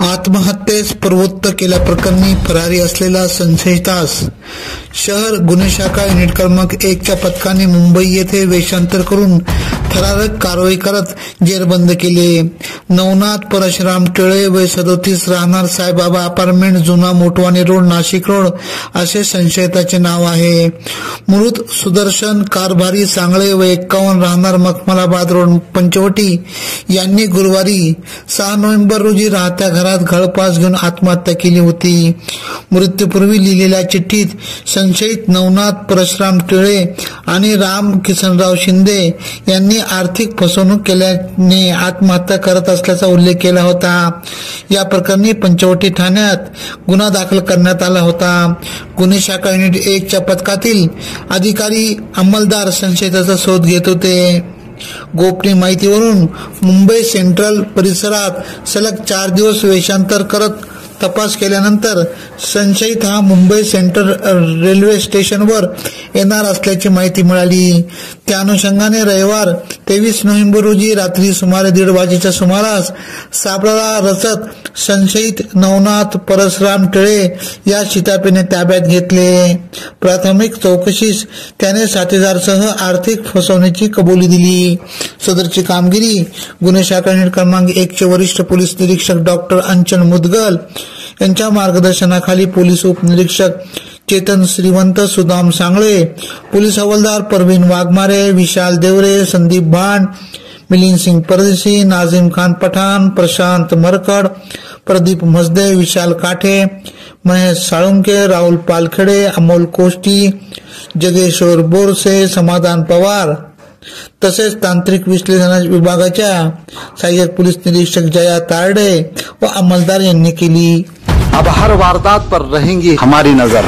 आत्महत्येस प्रवृत्त केल्याप्रकरणी फरारी असलेला संशयितास शहर गुन्हे शाखा युनिट क्रमांक 1 च्या पथकाने मुंबई येथे वेषांतर करून थरारक कारवाई करत जेरबंद केले। नवनाथ परशुराम टिळे वय 37 राहणार साईबाबा अपार्टमेंट जुना मोटवानी रोड नाशिक रोड असे संशयिताचे नाव आहे। मृत सुदर्शन कारभारी सांगळे वय 51 राहणार मखमलाबाद रोड पंचवटी यांनी गुरुवारी 6 नोव्हेंबर रोजी राहत्या घरात गळफास घेऊन आत्महत्या केली होती। मृत्यूपूर्वी लिहिलेल्या चिठ्ठीत संशयित नवनाथ परशुराम टिळे आणि राम किसनराव शिंदे यांनी आर्थिक फसवणूक केल्याने आत्महत्या करत असल्याचा उल्लेख केला होता। या प्रकरणी पंचवटी ठाण्यात गुन्हा दाखल करण्यात आला होता। गुन्हे शाखा युनिट 1 च्या पथकातील अधिकारी अंमलदार संशयिताचा शोध घेत होते। गोपनीय माहितीवरून मुंबई सेंट्रल परिसरात सलग 4 दिवस वेषांतर करत तपास केल्यानंतर संशयित हा मुंबई सेंट्रल रेल्वे स्टेशनवर येणार असल्याची माहिती मिळाली। त्या अनुषंगाने रविवार 23 नोव्हेंबर रोजी रात्री सुमारे 1:30 वाजेच्या सुमारास सापळा रचत संशयित नवनाथ परशुराम टिळे या शिताफीने ताब्यात घेतले। प्राथमिक चौकशीस त्याने साथीदारासह आर्थिक फसवणुकीची कबुली दिली। सदरची कामगिरी गुन्हे शाखा युनिट क्रमांक 1 चे वरिष्ठ पोलीस निरीक्षक डॉक्टर अंचन मुदगल यांच्या मार्गदर्शनाखाली पोलीस उपनिरीक्षक चेतन श्रीवंत, सुदाम सांगळे, पोलीस हवालदार परवीन वाघमारे, विशाल देवरे, संदीप भांड, मिलिंद सिंग परदेशी, नाझीम खान पठाण, प्रशांत मरकड, प्रदीप मजदे, विशाल काठे, महेश साळुंके, राहुल पालखेडे, अमोल कोष्टी, जगेश्वर बोरसे, समाधान पवार तसेच तांत्रिक विश्लेषण विभागाच्या सहाय्यक पोलीस निरीक्षक जया तारडे व अंमलदार यांनी केली। अब हर वारदात पर रहेंगी हमारी नजर।